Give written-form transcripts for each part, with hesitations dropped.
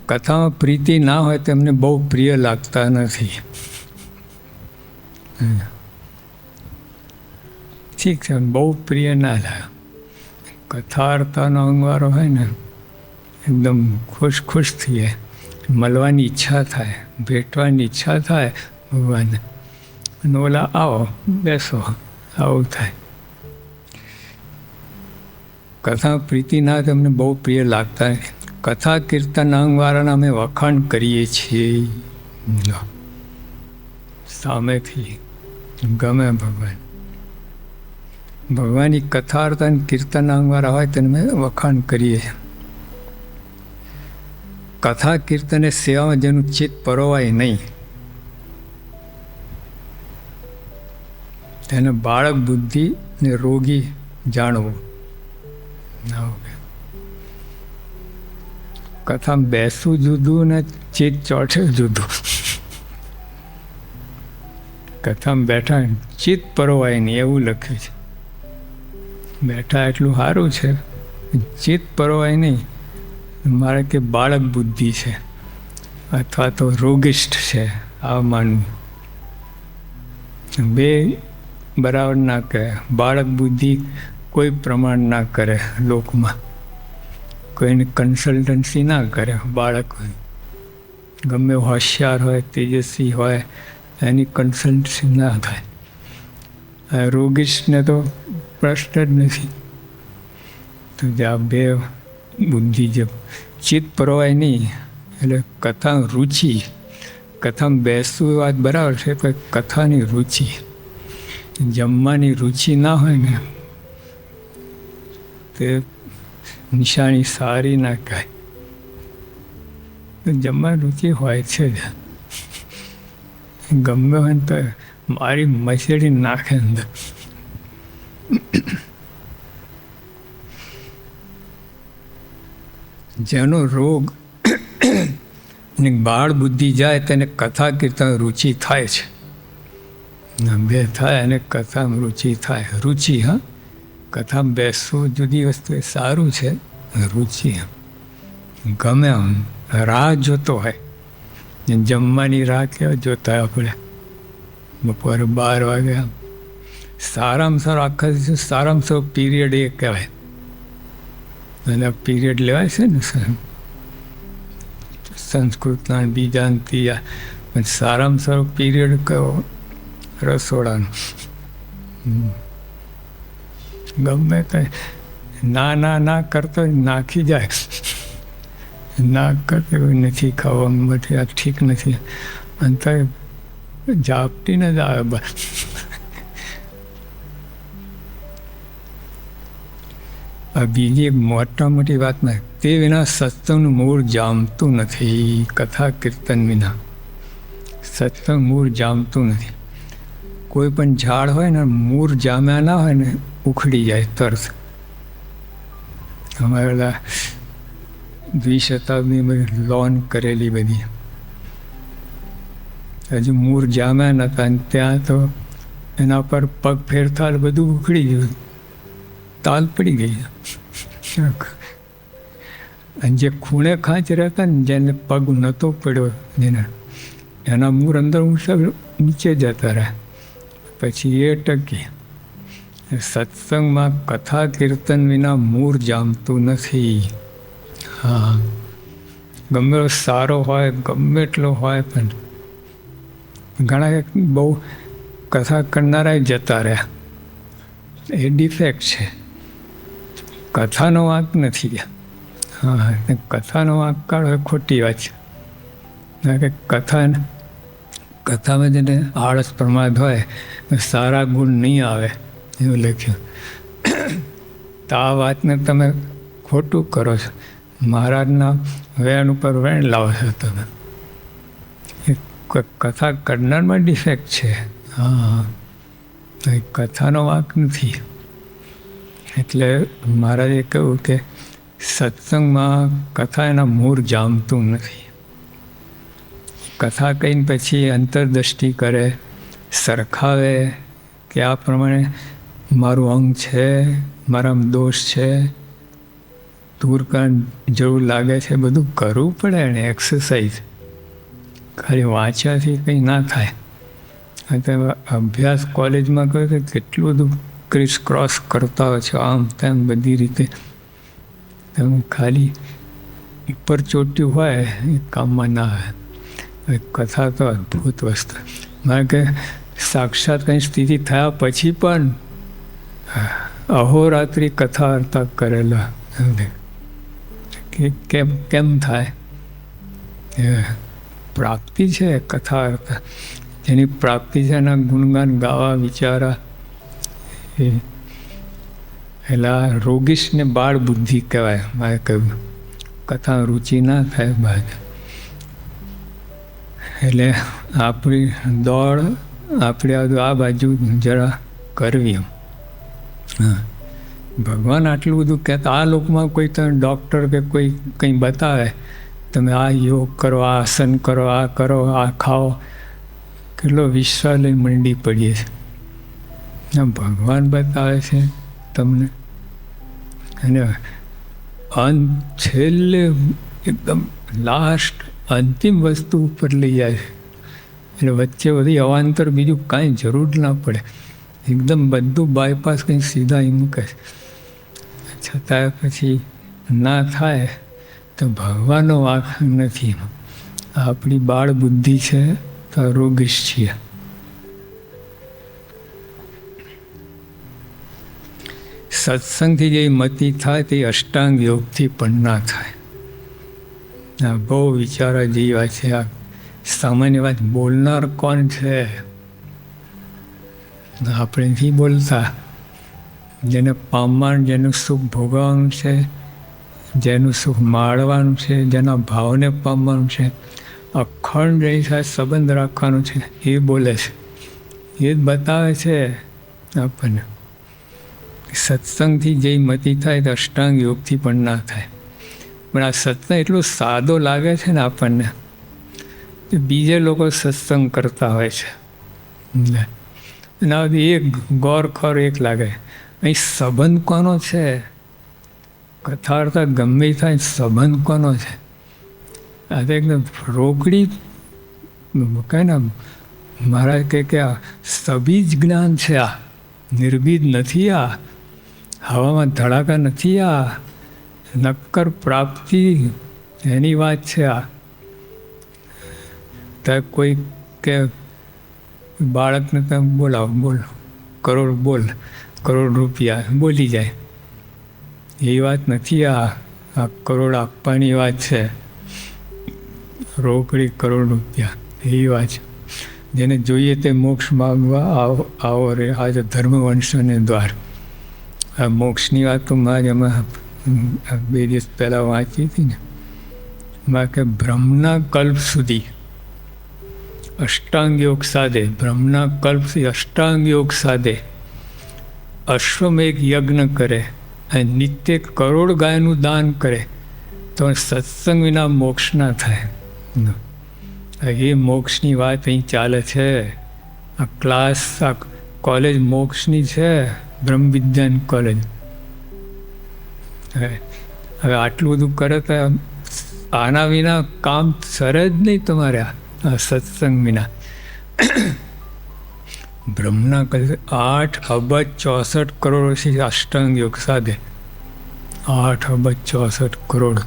કથામાં પ્રીતિ ના હોય તો એમને બહુ પ્રિય લાગતા નથી. ઠીક છે, બહુ પ્રિય ના લાગે. કથાર્થનો અંગવારો હોય ને એકદમ ખુશ ખુશ થઈએ, મળવાની ઈચ્છા થાય, ભેટવાની ઈચ્છા થાય ભગવાનને. અને ઓલા આવો બેસો, આવું થાય. કથા પ્રીતિ ના તમને બહુ પ્રિય લાગતા નથી. કથા કીર્તન અંગવાળાના અમે વખાણ કરીએ છીએ. સામેથી ગમે ભગવાન. ભગવાનની કથાર્થ અને કીર્તન અંગવાળા હોય તેને અમે વખાણ કરીએ. કથા કીર્તન એ સેવામાં જેનું ચિત્ત પરોવાય નહીં તેને બાળક બુદ્ધિ ને રોગી જાણવું. કથામાં બેસવું જુદું ને ચિત્ત ચોટે જુદું. કથામાં બેઠા ચિત્ત પરોવાય નહીં એવું લખ્યું છે. બેઠા એટલું સારું છે, ચિત્ત પરોવાય નહીં. મારે કે બાળક બુદ્ધિ છે અથવા તો રોગિષ્ઠ છે આ માનવું. બે બરાબર ના કહે. બાળક બુદ્ધિ કોઈ પ્રમાણ ના કરે લોકમાં, કોઈની કન્સલ્ટન્સી ના કરે. બાળક ગમે હોશિયાર હોય, તેજસ્વી હોય, એની કન્સલ્ટન્સી ના થાય. રોગિષ્ઠને તો પ્રશ્ન જ નથી. તો જ્યાં બે બુદ્ધિ જે ચિત્ત પરોવાય નહીં એટલે કથા રુચિ. કથામાં બેસવું વાત બરાબર છે, પણ કથાની રુચિ, જમવાની રુચિ ના હોય ને તે નિશાની સારી ના કહે. જમવાની રુચિ હોય છે જ. ગમે હોય ને તો મારી મસેડી નાખે અંદર. જેનો રોગ બાળ બુદ્ધિ જાય તેને કથા કીર્તન રુચિ થાય છે. બે થાય અને કથામાં રુચિ થાય. રુચિ, હા, કથામાં બેસવું જુદી વસ્તુ, એ સારું છે. રુચિ ગમે આમ રાહ જોતો હોય. જમવાની રાહ કેવા જોતા હોય આપણે બપોરે 12 વાગે. આમ સારામાં સારો આખા દિવસ સારામાં સારો પીરિયડ એ કહેવાય. અને પીરિયડ લેવાય છે ને સંસ્કૃતના બીજા ત્રીજા, પણ સારામાં સારો પીરિયડ કયો? રસોડાનો. ગમે તે ના ના ના કરતો નાખી જાય. ના કરતો નથી ખાવાનું, બધું આ ઠીક નથી. અને તો ઝાપટીને જ આવે બસ. આ બીજી એક મોટી વાત ના, તે વિના સત્સંગનું મૂળ જામતું નથી. કથા કીર્તન વિના સત્સંગ મૂળ જામતું નથી. કોઈ પણ ઝાડ હોય ને મૂળ જામ્યા ના હોય ને ઉખડી જાય તરત. અમારા 20 શતાબ્દી બધી લોન કરેલી બધી હજુ મૂળ જામ્યા નહોતા, અને ત્યાં તો એના પર પગ ફેરતા બધું ઉખડી ગયું, તાલ પડી ગઈ. અને જે ખૂણે ખાંચ રહેતા ને જેને પગ નહોતો પડ્યો, જેને એના મૂળ અંદર નીચે જતા રહ્યા. પછી એ ટકી. સત્સંગમાં કથા કીર્તન વિના મૂળ જામતું નથી. હા, ગમે એટલો સારો હોય, ગમે એટલો હોય, પણ ઘણા બહુ કથા કરનારા જતા રહ્યા. એ ડિફેક્ટ છે. કથાનો વાંક નથી. હા, કથાનો વાંક કાઢો એ ખોટી વાત છે. કથામાં જેને આળસ પ્રમાદ હોય, સારા ગુણ નહીં આવે એવું લખ્યું. તો આ વાતને તમે ખોટું કરો છો. મહારાજના વેણ ઉપર વેણ લાવો છો તમે. કથા કરનારમાં ડિફેક્ટ છે. હા, કથાનો વાંક નથી. એટલે મહારાજે કહ્યું કે સત્સંગમાં કથા એના મૂળ જામતું નથી. કથા કહીને પછી અંતરદૃષ્ટિ કરે, સરખાવે કે આ પ્રમાણે મારું અંગ છે, મારામાં દોષ છે, દૂર કારણ જેવું લાગે છે બધું કરવું પડે ને એક્સરસાઇઝ. ખાલી વાંચ્યાથી કંઈ ના થાય. તમે અભ્યાસ કોલેજમાં કહો તો કેટલું બધું ક્રિસ ક્રોસ કરતા હોય છે, આમ તેમ બધી રીતે. તમે ખાલી ઉપર ચોટ્યું હોય એ કામમાં ના આવે. કથા તો અદ્ભુત વસ્તુ. કારણ કે સાક્ષાત કંઈ સ્થિતિ થયા પછી પણ અહોરાત્રિ કથા વાર્તા કરેલા કે કેમ થાય? પ્રાપ્તિ છે કથા વાર્તા. જેની પ્રાપ્તિ છે એના ગુણગાન ગાવા વિચારા. એટલે રોગીશને બાળ બુદ્ધિ કહેવાય. મારે કહ્યું કથા રુચિ ના થાય બાદ. એટલે આપણી દોડ આપણે આ બાજુ જરા કરવી. હા, ભગવાન આટલું બધું કહેતા. આ લોકમાં કોઈ તમે ડૉક્ટર કે કોઈ કંઈ બતાવે, તમે આ યોગ કરો, આ આસન કરો, આ કરો, આ ખાઓ, કેટલો વિશ્વાસ લઈ મંડી પડીએ છે. ભગવાન બતાવે છે તમને. અને છેલ્લે એકદમ લાસ્ટ અંતિમ વસ્તુ ઉપર લઈ જાય છે. એટલે વચ્ચે બધી અવાંતર બીજું કાંઈ જરૂર ના પડે. એકદમ બધું બાયપાસ કંઈ સીધા એ મૂકે છે. છતાં પછી ના થાય તો ભગવાનનો વાંક નથી. આપણી બાળ બુદ્ધિ છે તો રોગીશ છીએ. સત્સંગથી જે મતિ થાય તે અષ્ટાંગ યોગથી પણ ના થાય. આ બહુ વિચારા જેવી વાત છે. આ સામાન્ય વાત. બોલનાર કોણ છે? આપણે નથી બોલતા. જેને પામવાનું, જેનું સુખ ભોગવવાનું છે, જેનું સુખ માળવાનું છે, જેના ભાવને પામવાનું છે, અખંડ જેની સાથે સંબંધ રાખવાનો છે, એ બોલે છે. એ જ બતાવે છે આપણને. સત્સંગથી જે મતિ થાય તો અષ્ટાંગ યોગથી પણ ના થાય. પણ આ સત્સંગ એટલો સાદો લાગે છે ને આપણને, કે બીજે લોકો સત્સંગ કરતા હોય છે. એના બધી એક ગોરખોર એક લાગે. અહીં સંબંધ કોનો છે? કથા વાર્તા ગમે થાય, સંબંધ કોનો છે? આ તો એકદમ રોકડી કહે ને મહારાજ કે આ સબીજ જ્ઞાન છે. આ નિર્બીજ નથી. આ હવામાં ધડાકા નથી. આ નક્કર પ્રાપ્તિ એની વાત છે. આ તો કોઈ કે બાળકને તમે બોલાવો, બોલ કરોડ, બોલ કરોડ રૂપિયા, બોલી જાય. એ વાત નથી. આ કરોડ આપવાની વાત છે. રોકડી કરોડ રૂપિયા એવી વાત છે. જેને જોઈએ તે મોક્ષ માગવા આવો રે આજે ધર્મવંશને દ્વાર. આ મોક્ષની વાત તો મારે એમાં 2 દિવસ પહેલાં વાંચી હતી ને. એમાં કે બ્રહ્મના કલ્પ સુધી અષ્ટાંગ યોગ સાધે, બ્રહ્મના કલ્પથી અષ્ટાંગ યોગ સાધે, અશ્વમેઘ યજ્ઞ કરે અને નિત્ય કરોડ ગાયનું દાન કરે તો સત્સંગ વિના મોક્ષ ના થાય. એ મોક્ષની વાત અહીં ચાલે છે. આ ક્લાસ, આ કોલેજ મોક્ષની છે, બ્રહ્મ વિજ્ઞાન કોલેજ. હવે આટલું બધું કરે તો આના વિના કામ સરે જ નહીં તમારે. આ સત્સંગ વિના. બ્રહ્મના કહે 8 અબજ 64 કરોડ વર્ષથી અષ્ટાંગ યોગ સાધે. 8 અબજ 64 કરોડ.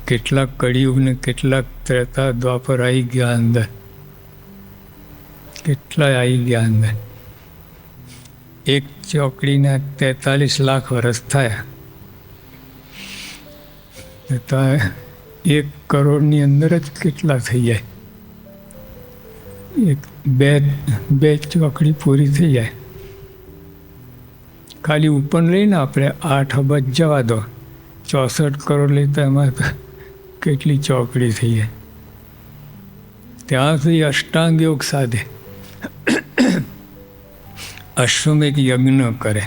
કેટલાક કળિયુગને કેટલાક ત્રેતા દ્વાપર આવી ગયા અંદર. કેટલાય આવી ગયા અંદર. એક ચોકડીના 43 લાખ વર્ષ થયા. 1 કરોડની અંદર જ કેટલા થઈ જાય? બે ચોકડી પૂરી થઈ જાય. ખાલી ઉપર લઈને આપણે 8 અબજ જવા દો, 64 કરોડ લેતા એમાં કેટલી ચોકડી થઈ જાય. ત્યાં સુધી અષ્ટાંગ યોગ સાધે, અશ્વમેઘ યજ્ઞ કરે.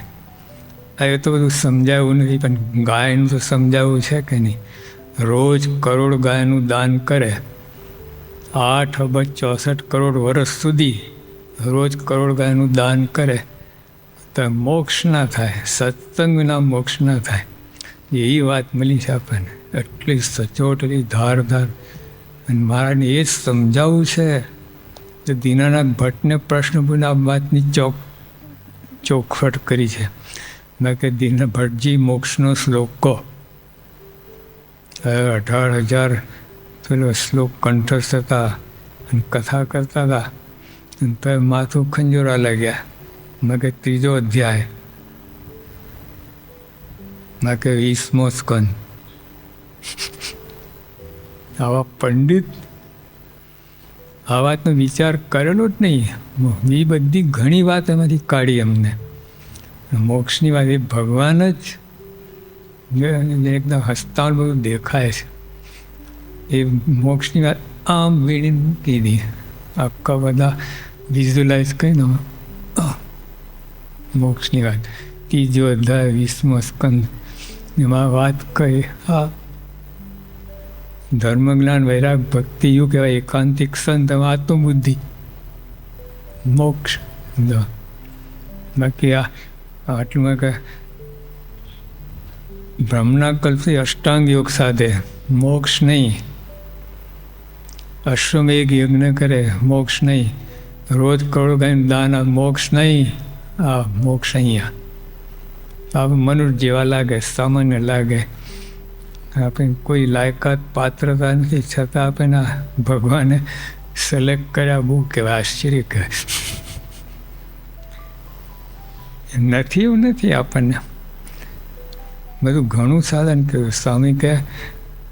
એ તો બધું સમજાવ્યું નથી, પણ ગાયનું તો સમજાવવું છે કે નહીં. રોજ કરોડ ગાયનું દાન કરે, 8 અબજ 64 કરોડ વર્ષ સુધી રોજ કરોડ ગાયનું દાન કરે તો મોક્ષ ના થાય. સત્સંગ વિના મોક્ષ ના થાય. એવી વાત મળી છે આપણને, એટલી સચોટ, એટલી ધારદાર. અને મારાને એ જ સમજાવવું છે. તો દીનાનાથ ભટ્ટને પ્રશ્ન પૂછીને આ વાતની ચોખવટ કરી છે. મેં કે દીના ભટ્ટજી મોક્ષનો શ્લોક કહો. 18,000 પેલો શ્લોક કંઠસ્થ હતા અને કથા કરતા હતા. અને તો માથું ખંજોરા લાગ્યા. મેં કે 3જો અધ્યાય. મેં કે 20મો સ્કંદ. આવા પંડિત આ વાતનો વિચાર કરેલો જ નહીં. એ બધી ઘણી વાત એમાંથી કાઢી અમને. મોક્ષની વાત એ ભગવાન જ એકદમ હસતા બધું દેખાય છે. એ મોક્ષની વાત આમ વીણીને મૂકી દી. આખા બધા વિઝ્યુલાઇઝ કરીને મોક્ષની વાત. 3જો અધ્યાય 20મો સ્કંદ. એમાં વાત કહી આ ધર્મ જ્ઞાન વૈરાગ ભક્તિ એવું કહેવાય. એકાંતિક સંત આત્મબુદ્ધિ મોક્ષ. બાકી આટલું કે બ્રહ્મના કલ્પથી અષ્ટાંગ યોગ સાધે મોક્ષ નહીં. અશ્વમેઘ યજ્ઞ કરે મોક્ષ નહીં. રોજ કરોડ ગાયનું દાન મોક્ષ નહીં. આ મોક્ષ અહીંયા આ મનુષ્ય જેવા લાગે, સામાન્ય લાગે. આપણે કોઈ લાયકાત પાત્રતા નથી, છતાં આપણે ભગવાને સિલેક્ટ કર્યા. બહુ કહેવાય, આશ્ચર્ય કહેવાય. નથી એવું નથી. આપણને બધું ઘણું સાધન કર્યું. સ્વામી કહે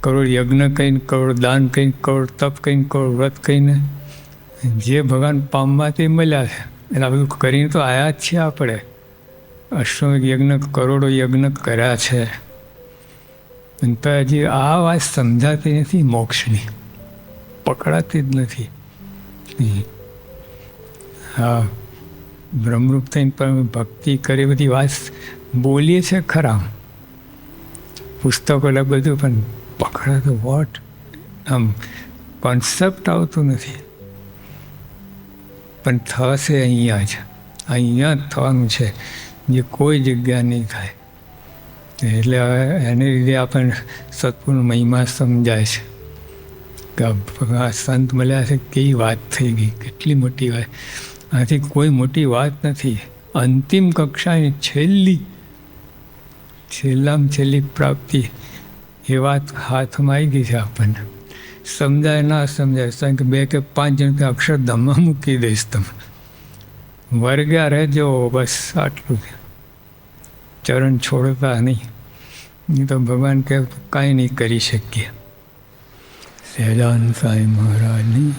કરોડ યજ્ઞ કહીને, કરોડ દાન કહીને, કરોડ તપ કહીને, કરોડ વ્રત કહીને જે ભગવાન પામવા તે મળ્યા છે. એટલે આ બધું કરીને તો આવ્યા જ છીએ આપણે. અશ્વમેઘ યજ્ઞ કરોડો યજ્ઞ કર્યા છે. તો હજી આ વાત સમજાતી નથી. મોક્ષની પકડાતી જ નથી. હા, બ્રહ્મરૂપ થઈને પણ ભક્તિ કરી બધી વાત બોલીએ છે ખરા, પુસ્તકો એટલે બધું, પણ પકડાતો વોટ આમ કોન્સેપ્ટ આવતું નથી. પણ થશે અહીંયા જ. અહીંયા જ થવાનું છે, જે કોઈ જગ્યા નહીં થાય. એટલે હવે એને લીધે આપણને સત્પુરનો મહિમા સમજાય છે કે આ સંત મળ્યા છે, કેવી વાત થઈ ગઈ, કેટલી મોટી વાત. આથી કોઈ મોટી વાત નથી. અંતિમ કક્ષાની છેલ્લામાં છેલ્લી પ્રાપ્તિ એ વાત હાથમાં આવી ગઈ છે આપણને. સમજાય ના સમજાય, કારણ કે 2 કે 5 જણ અક્ષરધામમાં મૂકી દઈશ. તમે વર્ગ્યા રહેજો, બસ આટલું. ચરણ છોડતા નહીં, તો ભગવાન કહે કાંઈ નહીં કરી શકીએ. સહેજાનંદ સાંઈ મહારાજની